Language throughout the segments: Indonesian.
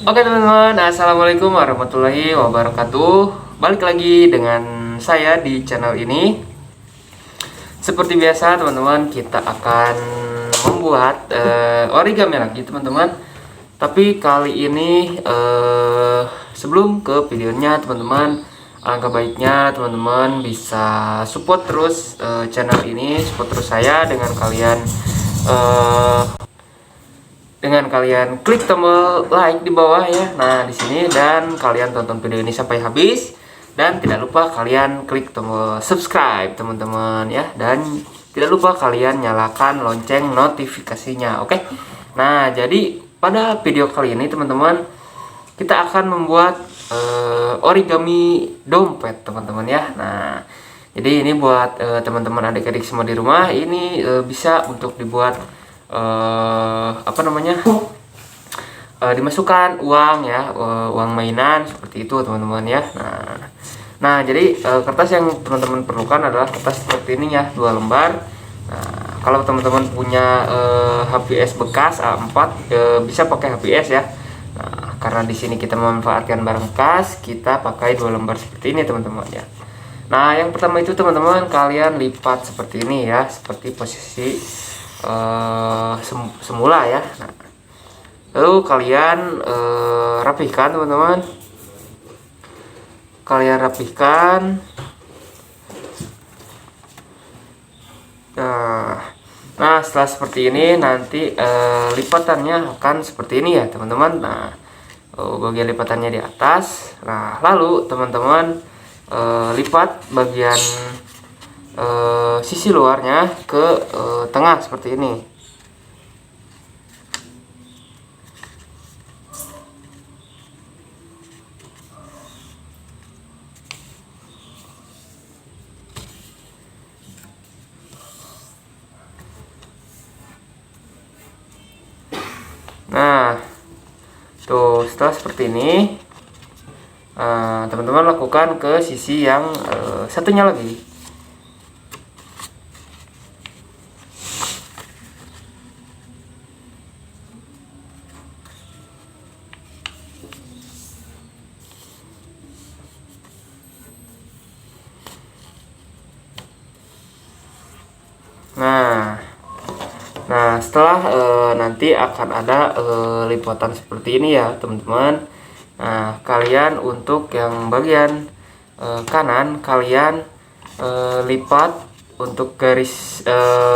Oke teman-teman, assalamualaikum warahmatullahi wabarakatuh. Balik lagi dengan saya di channel ini. Seperti biasa teman-teman, kita akan membuat origami lagi teman-teman. Tapi kali ini sebelum ke videonya teman-teman, alangkah baiknya teman-teman bisa support terus channel ini, support terus saya dengan kalian klik tombol like di bawah ya. Nah, di sini dan kalian tonton video ini sampai habis dan tidak lupa kalian klik tombol subscribe teman-teman ya, dan tidak lupa kalian nyalakan lonceng notifikasinya. Oke. Nah, jadi pada video kali ini teman-teman kita akan membuat origami dompet teman-teman ya. Nah, jadi ini buat teman-teman adik-adik semua di rumah, ini bisa untuk dibuat dimasukkan uang ya, uang mainan seperti itu teman-teman ya. Nah jadi kertas yang teman-teman perlukan adalah kertas seperti ini ya, 2 lembar. Nah, kalau teman-teman punya HVS bekas A4 bisa pakai HVS ya. Nah, karena di sini kita memanfaatkan barang bekas, kita pakai 2 lembar seperti ini teman-teman ya. Nah, yang pertama itu teman-teman kalian lipat seperti ini ya, seperti posisi semula ya. Nah, lalu kalian rapihkan teman-teman, kalian rapihkan. Nah setelah seperti ini nanti lipatannya akan seperti ini ya teman-teman. Nah, bagian lipatannya di atas. Nah, lalu teman-teman lipat bagian sisi luarnya ke tengah seperti ini. Nah, tuh setelah seperti ini teman-teman lakukan ke sisi yang satunya lagi. Nah, setelah nanti akan ada lipatan seperti ini ya teman-teman. Nah, kalian untuk yang bagian kanan kalian lipat untuk garis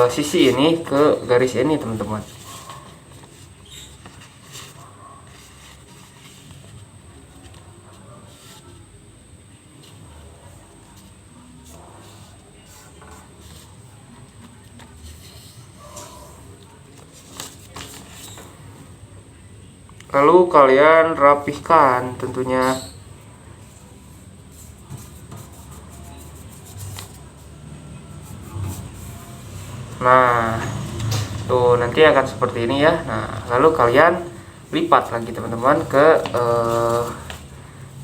sisi ini ke garis ini teman-teman. Lalu kalian rapihkan tentunya. Nah, tuh nanti akan seperti ini ya. Nah, lalu kalian lipat lagi teman-teman ke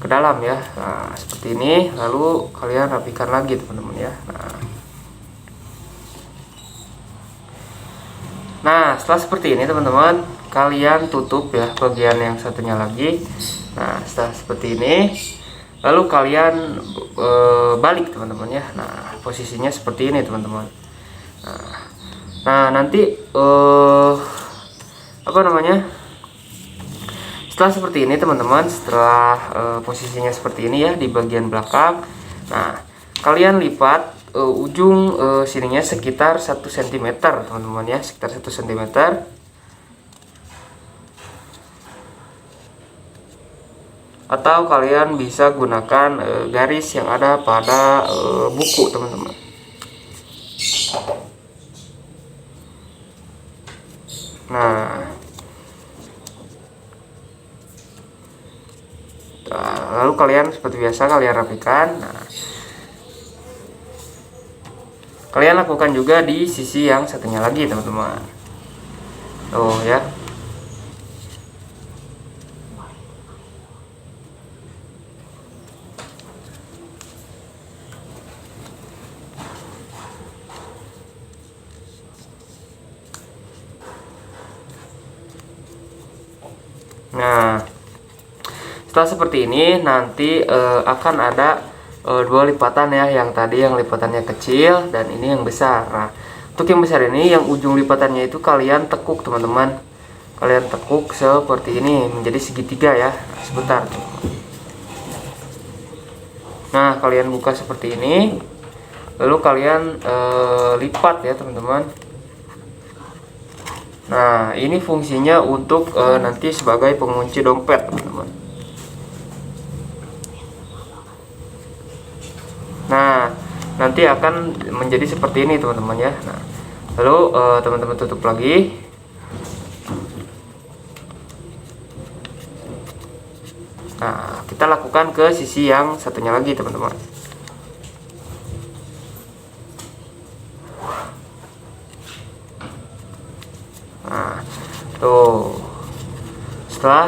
dalam ya. Nah, seperti ini. Lalu kalian rapihkan lagi teman-teman ya. Nah, setelah seperti ini teman-teman, kalian tutup ya bagian yang satunya lagi. Nah, setelah seperti ini, lalu kalian balik teman-teman ya. Nah, posisinya seperti ini teman-teman. Nah, nanti setelah seperti ini teman-teman, setelah posisinya seperti ini ya di bagian belakang. Nah, kalian lipat ujung sininya sekitar 1 cm teman-teman ya, sekitar 1 cm. Atau kalian bisa gunakan garis yang ada pada buku teman-teman. Nah, lalu kalian seperti biasa kalian rapikan. Nah, kalian lakukan juga di sisi yang satunya lagi teman-teman. Tuh ya. Nah, Setelah seperti ini nanti akan ada dua lipatan ya, yang tadi yang lipatannya kecil dan ini yang besar. Nah, untuk yang besar ini yang ujung lipatannya itu kalian tekuk teman-teman, kalian tekuk seperti ini menjadi segitiga ya. Sebentar. Nah, kalian buka seperti ini, lalu kalian lipat ya teman-teman. Nah, ini fungsinya untuk nanti sebagai pengunci dompet teman-teman. Nah, nanti akan menjadi seperti ini teman-teman ya. Nah, lalu teman-teman tutup lagi. Nah, kita lakukan ke sisi yang satunya lagi teman-teman. Nah, tuh. Setelah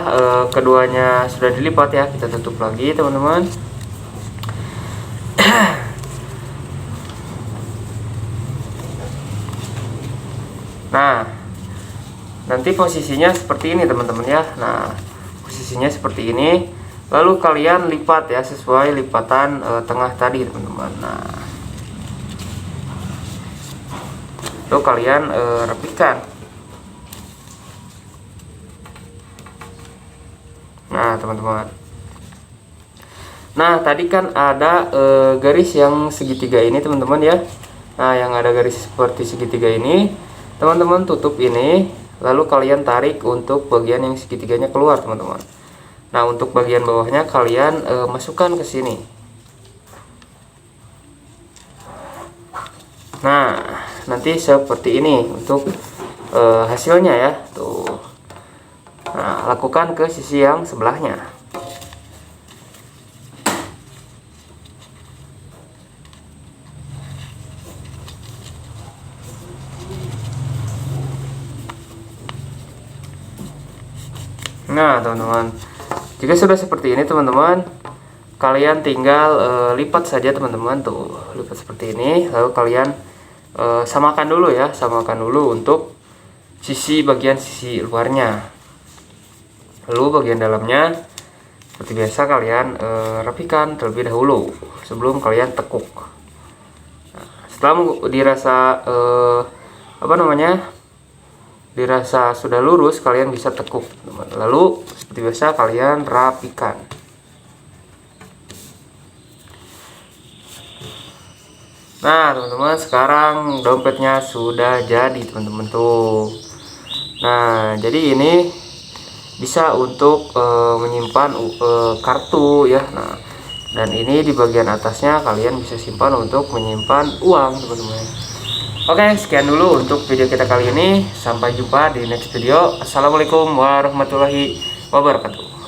keduanya sudah dilipat ya, kita tutup lagi teman-teman. Nah, nanti posisinya seperti ini teman-teman ya. Nah, posisinya seperti ini. Lalu kalian lipat ya sesuai lipatan tengah tadi teman-teman. Nah, lalu kalian rapikan. Nah teman-teman. Nah tadi kan ada garis yang segitiga ini teman-teman ya. Nah yang ada garis seperti segitiga ini, teman-teman tutup ini, lalu kalian tarik untuk bagian yang segitiganya keluar teman-teman. Nah untuk bagian bawahnya kalian masukkan ke sini. Nah nanti seperti ini untuk hasilnya ya tuh. Nah lakukan ke sisi yang sebelahnya. Nah teman-teman, jika sudah seperti ini teman-teman, kalian tinggal lipat saja teman-teman, tuh lipat seperti ini. Lalu kalian samakan dulu ya, samakan dulu untuk bagian sisi luarnya. Lalu bagian dalamnya seperti biasa kalian rapikan terlebih dahulu sebelum kalian tekuk. Nah, setelah dirasa dirasa sudah lurus, kalian bisa tekuk teman-teman. Lalu seperti biasa kalian rapikan. Nah teman-teman, sekarang dompetnya sudah jadi teman-teman tuh. Nah jadi ini bisa untuk menyimpan kartu ya. Nah dan ini di bagian atasnya kalian bisa simpan untuk menyimpan uang teman-teman. Oke, sekian dulu untuk video kita kali ini. Sampai jumpa di next video. Assalamualaikum warahmatullahi wabarakatuh.